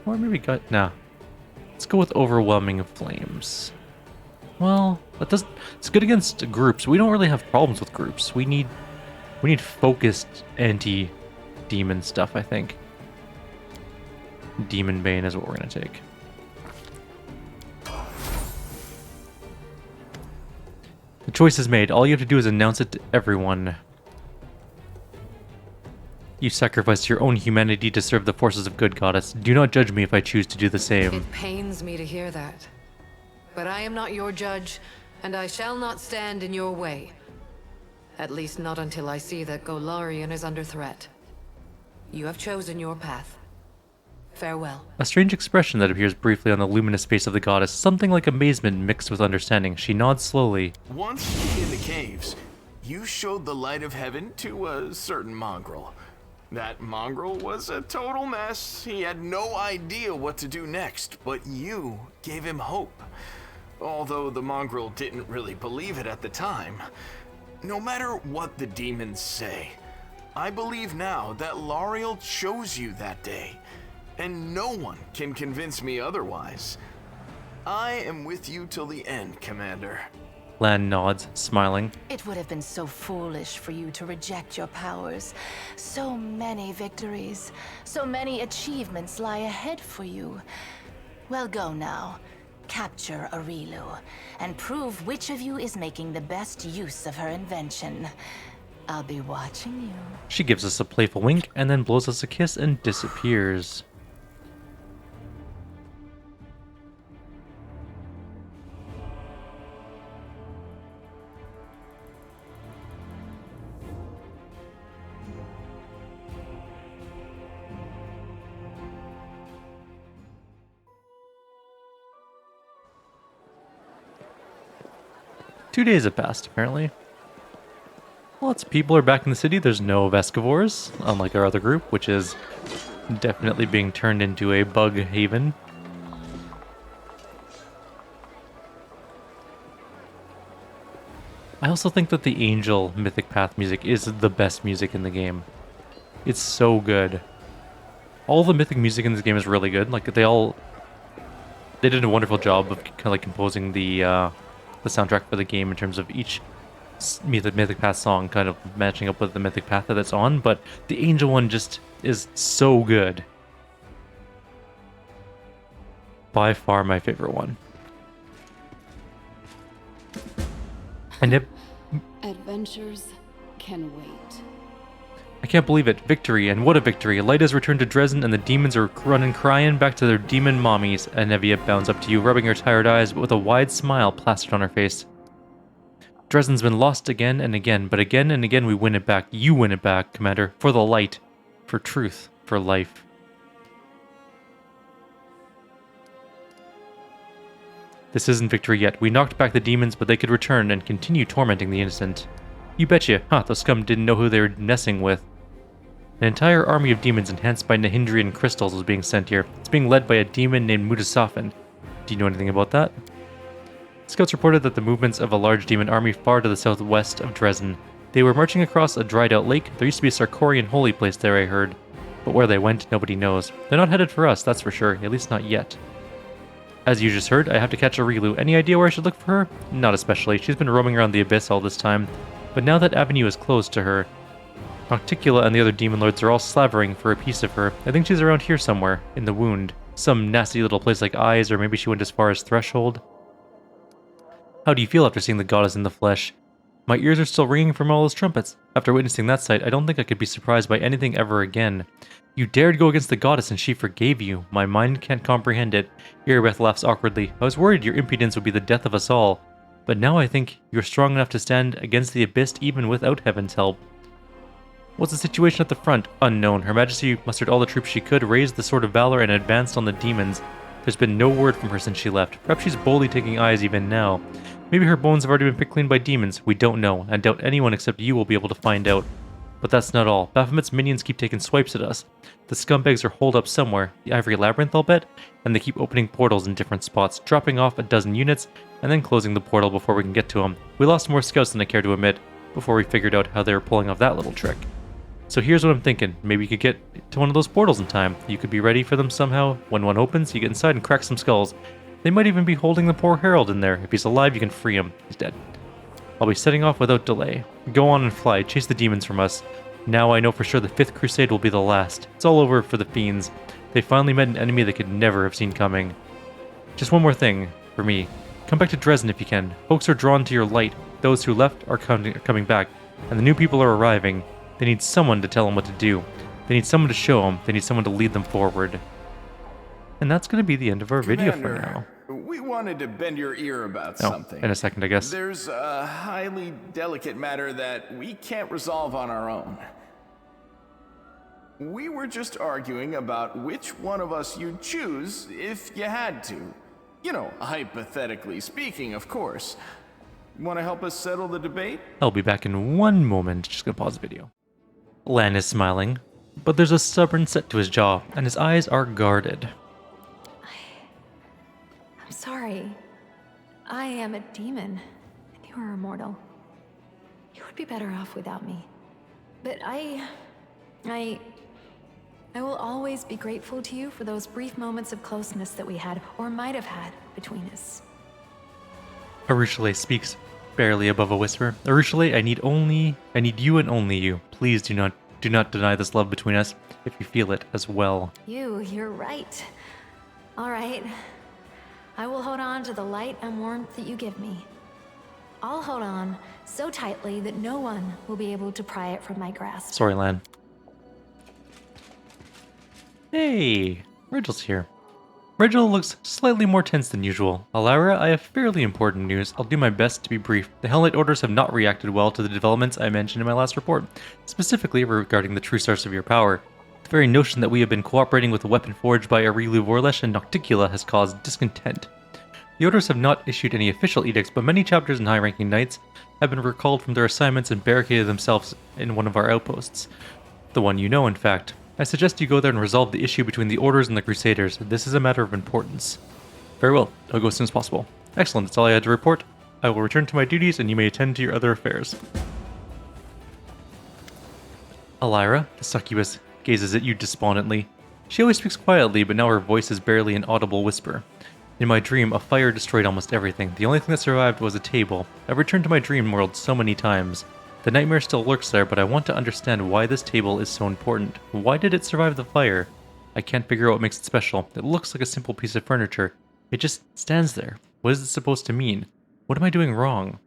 Or maybe nah. Let's go with Overwhelming Flames. Well, it's good against groups. We don't really have problems with groups. We need focused anti-demon stuff, I think. Demon Bane is what we're gonna take. The choice is made. All you have to do is announce it to everyone. You sacrificed your own humanity to serve the forces of good, goddess. Do not judge me if I choose to do the same. It pains me to hear that. But I am not your judge, and I shall not stand in your way. At least not until I see that Golarion is under threat. You have chosen your path. Farewell. A strange expression that appears briefly on the luminous face of the goddess, something like amazement mixed with understanding. She nods slowly. Once in the caves, you showed the light of heaven to a certain mongrel. That mongrel was a total mess. He had no idea what to do next, but you gave him hope. Although the mongrel didn't really believe it at the time. No matter what the demons say, I believe now that Lariel chose you that day, and no one can convince me otherwise. I am with you till the end, Commander. Lan nods, smiling. It would have been so foolish for you to reject your powers. So many victories, so many achievements lie ahead for you. Well, go now. Capture Arilu, and prove which of you is making the best use of her invention. I'll be watching you. She gives us a playful wink, and then blows us a kiss and disappears. 2 days have passed, apparently. Lots of people are back in the city. There's no Vescivores, unlike our other group, which is definitely being turned into a bug haven. I also think that the Angel Mythic Path music is the best music in the game. It's so good. All the Mythic music in this game is really good. Like, they did a wonderful job of kind of like composing the soundtrack for the game in terms of each Mythic Path song kind of matching up with the Mythic Path that it's on, but the Angel one just is so good. By far my favorite one. And it... Adventures can wait. I can't believe it. Victory, and what a victory. Light has returned to Dresden, and the demons are running crying back to their demon mommies. Anevia bounds up to you, rubbing her tired eyes, but with a wide smile plastered on her face. Dresden's been lost again and again, but again and again we win it back. You win it back, Commander. For the light. For truth. For life. This isn't victory yet. We knocked back the demons, but they could return and continue tormenting the innocent. You betcha. Those scum didn't know who they were messing with. An entire army of demons enhanced by Nahindrian crystals is being sent here. It's being led by a demon named Mutasafin. Do you know anything about that? Scouts reported that the movements of a large demon army far to the southwest of Dresden. They were marching across a dried-out lake. There used to be a Sarkorian holy place there, I heard. But where they went, nobody knows. They're not headed for us, that's for sure. At least not yet. As you just heard, I have to catch Kyrieru. Any idea where I should look for her? Not especially. She's been roaming around the abyss all this time. But now that avenue is closed to her, Nocticula and the other demon lords are all slavering for a piece of her. I think she's around here somewhere, in the wound. Some nasty little place like Eyes, or maybe she went as far as Threshold. How do you feel after seeing the goddess in the flesh? My ears are still ringing from all those trumpets. After witnessing that sight, I don't think I could be surprised by anything ever again. You dared go against the goddess and she forgave you. My mind can't comprehend it. Erebeth laughs awkwardly. I was worried your impudence would be the death of us all. But now I think you're strong enough to stand against the abyss even without heaven's help. What's the situation at the front? Unknown. Her Majesty mustered all the troops she could, raised the Sword of Valor, and advanced on the demons. There's been no word from her since she left. Perhaps she's boldly taking Eyes even now. Maybe her bones have already been picked clean by demons. We don't know, and doubt anyone except you will be able to find out. But that's not all. Baphomet's minions keep taking swipes at us. The scumbags are holed up somewhere, the Ivory Labyrinth I'll bet, and they keep opening portals in different spots, dropping off a dozen units, and then closing the portal before we can get to them. We lost more scouts than I care to admit, before we figured out how they were pulling off that little trick. So here's what I'm thinking. Maybe you could get to one of those portals in time. You could be ready for them somehow. When one opens, you get inside and crack some skulls. They might even be holding the poor Herald in there. If he's alive, you can free him. He's dead. I'll be setting off without delay. Go on and fly. Chase the demons from us. Now I know for sure the 5th Crusade will be the last. It's all over for the fiends. They finally met an enemy they could never have seen coming. Just one more thing, for me. Come back to Dresden if you can. Folks are drawn to your light. Those who left are coming back. And the new people are arriving. They need someone to tell them what to do. They need someone to show them. They need someone to lead them forward. And that's going to be the end of our video for now. We wanted to bend your ear about something. In a second, I guess. There's a highly delicate matter that we can't resolve on our own. We were just arguing about which one of us you'd choose if you had to. You know, hypothetically speaking, of course. Want to help us settle the debate? I'll be back in one moment. Just gonna pause the video. Lan is smiling, but there's a stubborn set to his jaw, and his eyes are guarded. I'm sorry. I am a demon, and you are immortal. You would be better off without me. But I will always be grateful to you for those brief moments of closeness that we had, or might have had, between us. Arushale speaks barely above a whisper. Arushale, I need you and only you. Please do not deny this love between us if you feel it as well. You're right. All right. I will hold on to the light and warmth that you give me. I'll hold on so tightly that no one will be able to pry it from my grasp. Sorry, Lan. Hey, Regel's here. Regel looks slightly more tense than usual. Alara, I have fairly important news. I'll do my best to be brief. The Hell Knight orders have not reacted well to the developments I mentioned in my last report, specifically regarding the true source of your power. The very notion that we have been cooperating with a weapon forged by Arilu Vorlesh and Nocticula has caused discontent. The Orders have not issued any official edicts, but many chapters and high-ranking knights have been recalled from their assignments and barricaded themselves in one of our outposts. The one you know, in fact. I suggest you go there and resolve the issue between the Orders and the Crusaders. This is a matter of importance. Very well. I'll go as soon as possible. Excellent. That's all I had to report. I will return to my duties, and you may attend to your other affairs. Elira, the succubus, gazes at you despondently. She always speaks quietly, but now her voice is barely an audible whisper. In my dream, a fire destroyed almost everything. The only thing that survived was a table. I've returned to my dream world so many times. The nightmare still lurks there, but I want to understand why this table is so important. Why did it survive the fire? I can't figure out what makes it special. It looks like a simple piece of furniture. It just stands there. What is it supposed to mean? What am I doing wrong?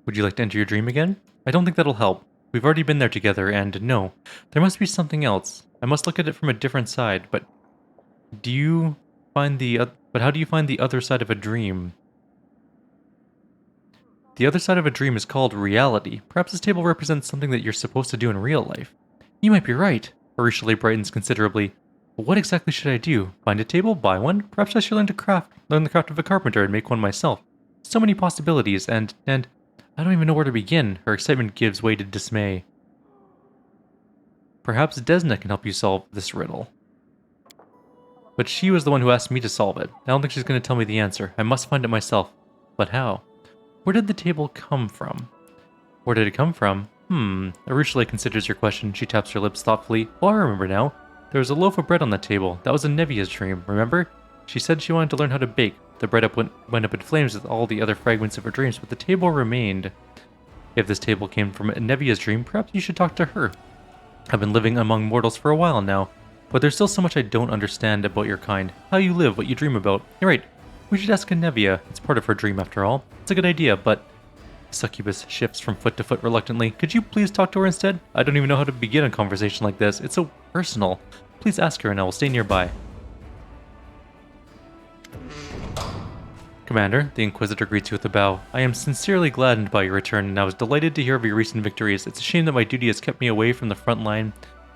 Would you like to enter your dream again? I don't think that'll help. We've already been there together, and no, there must be something else. I must look at it from a different side, but how do you find the other side of a dream? The other side of a dream is called reality. Perhaps this table represents something that you're supposed to do in real life. You might be right. Arishale brightens considerably. But what exactly should I do? Find a table? Buy one? Perhaps I should learn the craft of a carpenter and make one myself. So many possibilities, and I don't even know where to begin. Her excitement gives way to dismay. Perhaps Desna can help you solve this riddle. But she was the one who asked me to solve it. I don't think she's going to tell me the answer. I must find it myself. But how? Where did the table come from? Where did it come from? Arishale considers your question. She taps her lips thoughtfully. Oh, I remember now. There was a loaf of bread on that table. That was Nevia's dream, remember? She said she wanted to learn how to bake. The bread went up in flames with all the other fragments of her dreams, but the table remained. If this table came from Nevia's dream, perhaps you should talk to her. I've been living among mortals for a while now, but there's still so much I don't understand about your kind. How you live, what you dream about. You're right. We should ask Nevia. It's part of her dream after all. It's a good idea, but... Succubus shifts from foot to foot reluctantly. Could you please talk to her instead? I don't even know how to begin a conversation like this. It's so personal. Please ask her and I will stay nearby. Commander, the Inquisitor greets you with a bow. I am sincerely gladdened by your return, and I was delighted to hear of your recent victories. It's a shame that my duty has kept me away from the front line.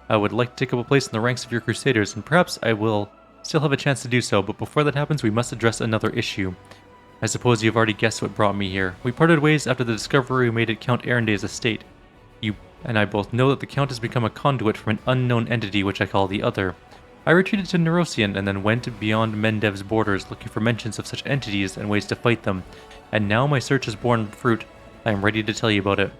I would like to take up a place in the ranks of your Crusaders, and perhaps I will still have a chance to do so, but before that happens, we must address another issue. I suppose you've already guessed what brought me here. We parted ways after the discovery we made at Count Erenday's estate. You and I both know that the Count has become a conduit from an unknown entity which I call the Other. I retreated to Neurosian and then went beyond Mendev's borders looking for mentions of such entities and ways to fight them. And now my search has borne fruit. I am ready to tell you about it.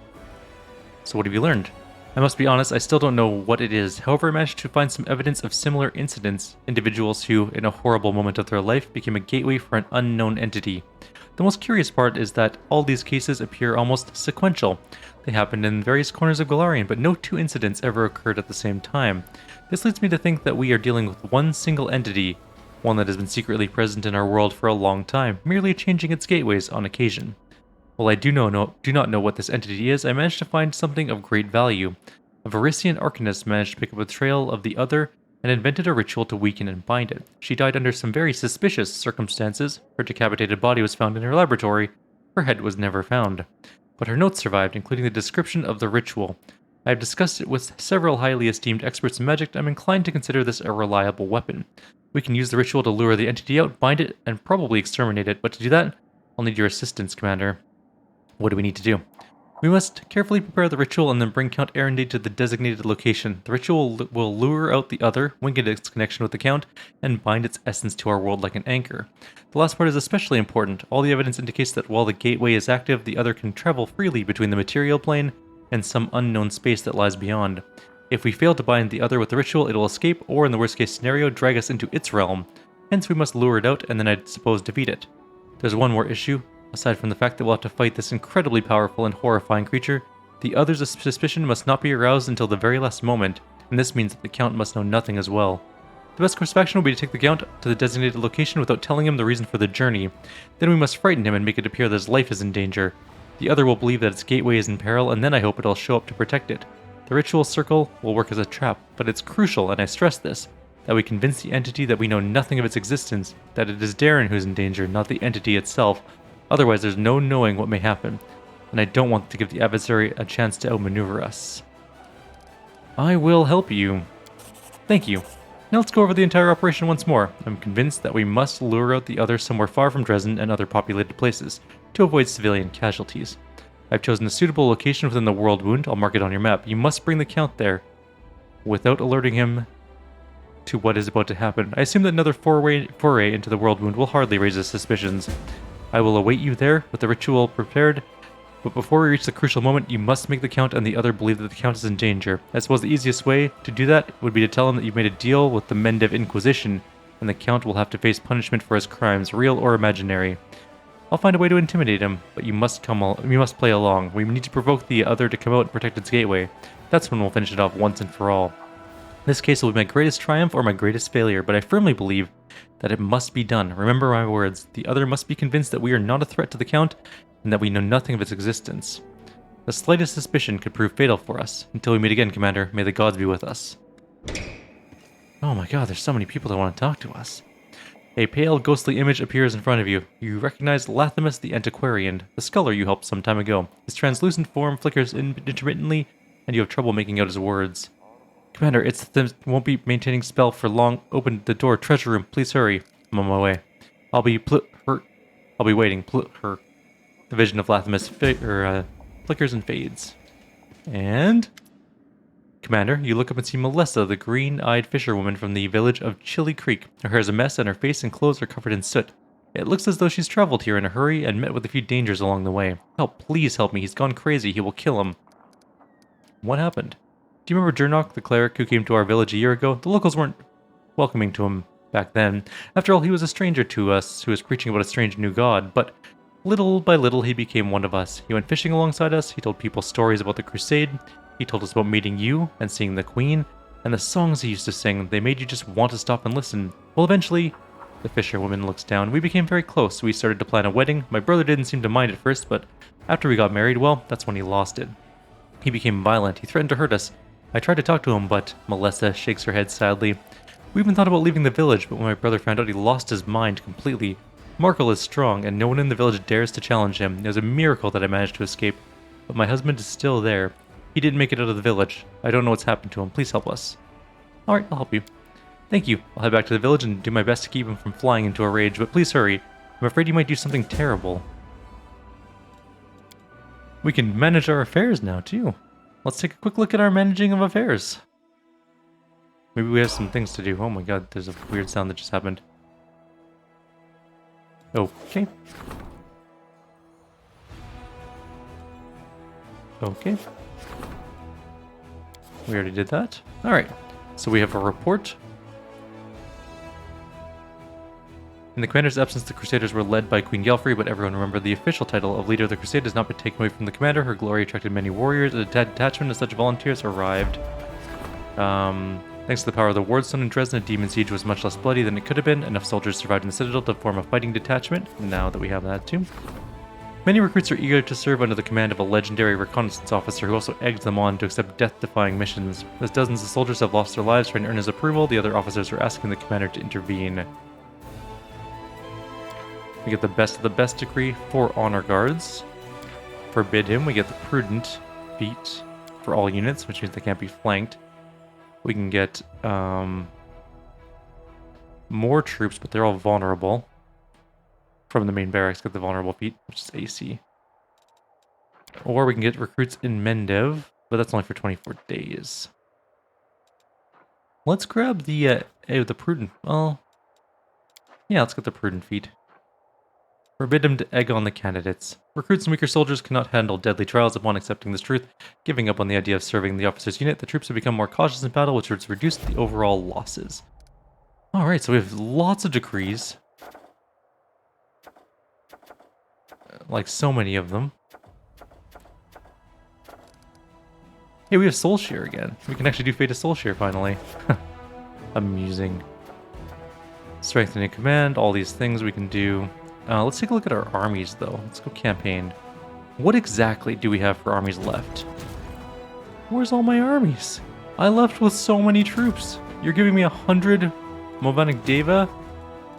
So what have you learned? I must be honest, I still don't know what it is. However, I managed to find some evidence of similar incidents. Individuals who, in a horrible moment of their life, became a gateway for an unknown entity. The most curious part is that all these cases appear almost sequential. They happened in various corners of Golarion, but no two incidents ever occurred at the same time. This leads me to think that we are dealing with one single entity, one that has been secretly present in our world for a long time, merely changing its gateways on occasion. While I do not know what this entity is, I managed to find something of great value. A Varisian Arcanist managed to pick up a trail of the Other and invented a ritual to weaken and bind it. She died under some very suspicious circumstances. Her decapitated body was found in her laboratory. Her head was never found. But her notes survived, including the description of the ritual. I have discussed it with several highly esteemed experts in magic, and I'm inclined to consider this a reliable weapon. We can use the ritual to lure the entity out, bind it, and probably exterminate it, but to do that, I'll need your assistance, Commander. What do we need to do? We must carefully prepare the ritual and then bring Count Erenday to the designated location. The ritual will lure out the Other, weaken its connection with the Count, and bind its essence to our world like an anchor. The last part is especially important. All the evidence indicates that while the gateway is active, the Other can travel freely between the material plane and some unknown space that lies beyond. If we fail to bind the Other with the ritual, it will escape, or in the worst case scenario, drag us into its realm. Hence we must lure it out and then I suppose defeat it. There's one more issue. Aside from the fact that we'll have to fight this incredibly powerful and horrifying creature, the Other's suspicion must not be aroused until the very last moment, and this means that the Count must know nothing as well. The best course of action will be to take the Count to the designated location without telling him the reason for the journey. Then we must frighten him and make it appear that his life is in danger. The Other will believe that its gateway is in peril, and then I hope it'll show up to protect it. The ritual circle will work as a trap, but it's crucial, and I stress this, that we convince the entity that we know nothing of its existence, that it is Darren who's in danger, not the entity itself. Otherwise, there's no knowing what may happen, and I don't want to give the adversary a chance to outmaneuver us. I will help you. Thank you. Now let's go over the entire operation once more. I'm convinced that we must lure out the others somewhere far from Dresden and other populated places, to avoid civilian casualties. I've chosen a suitable location within the World Wound. I'll mark it on your map. You must bring the Count there, without alerting him to what is about to happen. I assume that another foray into the World Wound will hardly raise his suspicions. I will await you there, with the ritual prepared. But before we reach the crucial moment, you must make the Count and the other believe that the Count is in danger. I suppose the easiest way to do that would be to tell him that you've made a deal with the Mendev Inquisition, and the Count will have to face punishment for his crimes, real or imaginary. I'll find a way to intimidate him, but you must play along. We need to provoke the other to come out and protect its gateway. That's when we'll finish it off once and for all. In this case, it will be my greatest triumph or my greatest failure, but I firmly believe that it must be done. Remember my words. The other must be convinced that we are not a threat to the Count, and that we know nothing of its existence. The slightest suspicion could prove fatal for us. Until we meet again, Commander, may the gods be with us. Oh my god, there's so many people that want to talk to us. A pale, ghostly image appears in front of you. You recognize Lathamus the Antiquarian, the scholar you helped some time ago. His translucent form flickers intermittently, and you have trouble making out his words. Commander, won't be maintaining spell for long. Open the door, treasure room. Please hurry. I'm on my way. I'll be waiting. The vision of Lathamus flickers and fades. And... Commander, you look up and see Melissa, the green-eyed fisherwoman from the village of Chili Creek. Her hair is a mess and her face and clothes are covered in soot. It looks as though she's traveled here in a hurry and met with a few dangers along the way. Help, please help me. He's gone crazy. He will kill him. What happened? Do you remember Jernok, the cleric who came to our village a year ago? The locals weren't welcoming to him back then. After all, he was a stranger to us who was preaching about a strange new god, but little by little he became one of us. He went fishing alongside us, he told people stories about the Crusade, he told us about meeting you and seeing the Queen, and the songs he used to sing. They made you just want to stop and listen. Well, eventually, the fisherwoman looks down. We became very close. We started to plan a wedding. My brother didn't seem to mind at first, but after we got married, well, that's when he lost it. He became violent. He threatened to hurt us. I tried to talk to him, but Melissa shakes her head sadly. We even thought about leaving the village, but when my brother found out, he lost his mind completely. Markle is strong, and no one in the village dares to challenge him. It was a miracle that I managed to escape, but my husband is still there. He didn't make it out of the village. I don't know what's happened to him. Please help us. Alright, I'll help you. Thank you. I'll head back to the village and do my best to keep him from flying into a rage, but please hurry. I'm afraid he might do something terrible. We can manage our affairs now, too. Let's take a quick look at our managing of affairs. Maybe we have some things to do. Oh my god, there's a weird sound that just happened. Okay. Okay. We already did that. Alright, so we have a report. In the commander's absence, the Crusaders were led by Queen Gelfrey, but everyone remember the official title of Leader of the Crusade has not been taken away from the commander. Her glory attracted many warriors. A detachment of such volunteers arrived. Thanks to the power of the Wardstone in Dresden, a demon siege was much less bloody than it could have been. Enough soldiers survived in the Citadel to form a fighting detachment, now that we have that too. Many recruits are eager to serve under the command of a legendary reconnaissance officer who also eggs them on to accept death-defying missions. As dozens of soldiers have lost their lives trying to earn his approval, the other officers are asking the commander to intervene. We get the best of the best decree for honor guards. Forbid him, we get the prudent feat for all units, which means they can't be flanked. We can get more troops, but they're all vulnerable. From the main barracks, get the vulnerable feat, which is AC. Or we can get recruits in Mendev, but that's only for 24 days. Let's grab the prudent. Well, yeah, let's get the prudent feat. Forbid him to egg on the candidates. Recruits and weaker soldiers cannot handle deadly trials upon accepting this truth. Giving up on the idea of serving the officer's unit, the troops have become more cautious in battle, which has reduced the overall losses. Alright, so we have lots of decrees. Like so many of them. Hey, we have Soul Shear again. We can actually do Fate of Soul Shear finally. Amusing. Strengthening command, all these things we can do. Let's take a look at our armies though. Let's go campaign. What exactly do we have for armies left? Where's all my armies? I left with so many troops. You're giving me 100 Movanic Deva,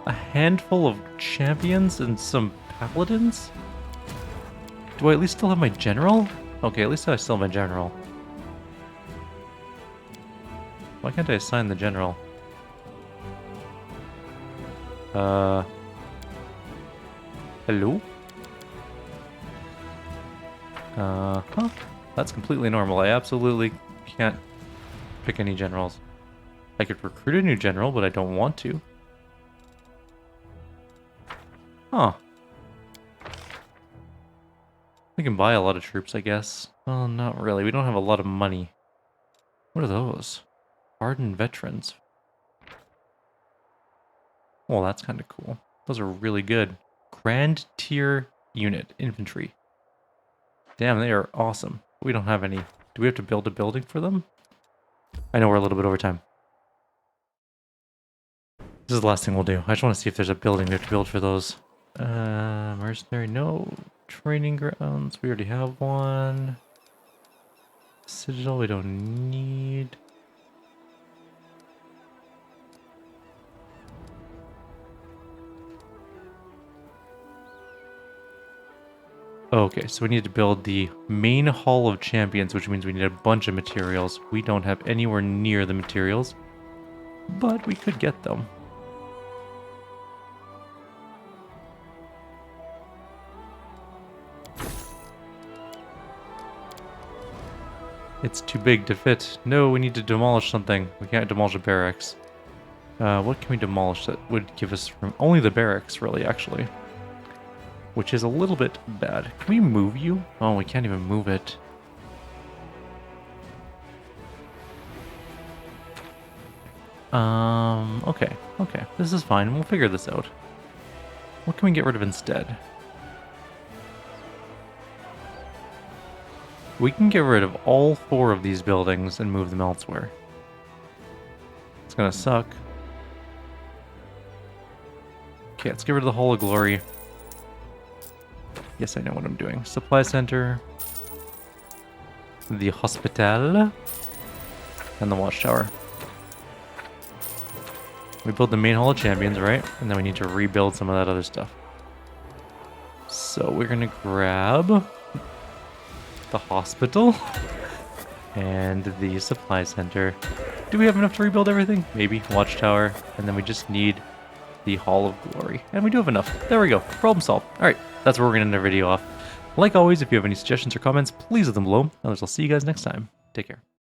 a handful of champions, and some paladins? Do I at least still have my general? Okay, at least I still have my general. Why can't I assign the general? Hello? Huh? That's completely normal. I absolutely can't pick any generals. I could recruit a new general, but I don't want to. Huh. We can buy a lot of troops, I guess. Well, not really. We don't have a lot of money. What are those? Hardened veterans. Well, that's kind of cool. Those are really good. Grand tier unit infantry. Damn, they are awesome. We don't have any. Do we have to build a building for them? I know we're a little bit over time. This is the last thing we'll do. I just want to see if there's a building we have to build for those. Mercenary, no. Training grounds, we already have one. Citadel, we don't need. Okay, so we need to build the main Hall of Champions, which means we need a bunch of materials. We don't have anywhere near the materials, but we could get them. It's too big to fit. No, we need to demolish something. We can't demolish a barracks. What can we demolish that would give us room? Only the barracks, really, actually. Which is a little bit bad. Can we move you? Oh, we can't even move it. Okay. Okay. This is fine. We'll figure this out. What can we get rid of instead? We can get rid of all 4 of these buildings and move them elsewhere. It's gonna suck. Okay, let's get rid of the Hall of Glory. Yes, I know what I'm doing. Supply Center. The Hospital. And the Watchtower. We build the main Hall of Champions, right? And then we need to rebuild some of that other stuff. So we're gonna grab the hospital and the supply center. Do we have enough to rebuild everything? Maybe. Watchtower. And then we just need the Hall of Glory. And we do have enough. There we go. Problem solved. Alright, that's where we're going to end our video off. Like always, if you have any suggestions or comments, please leave them below. Others, I'll see you guys next time. Take care.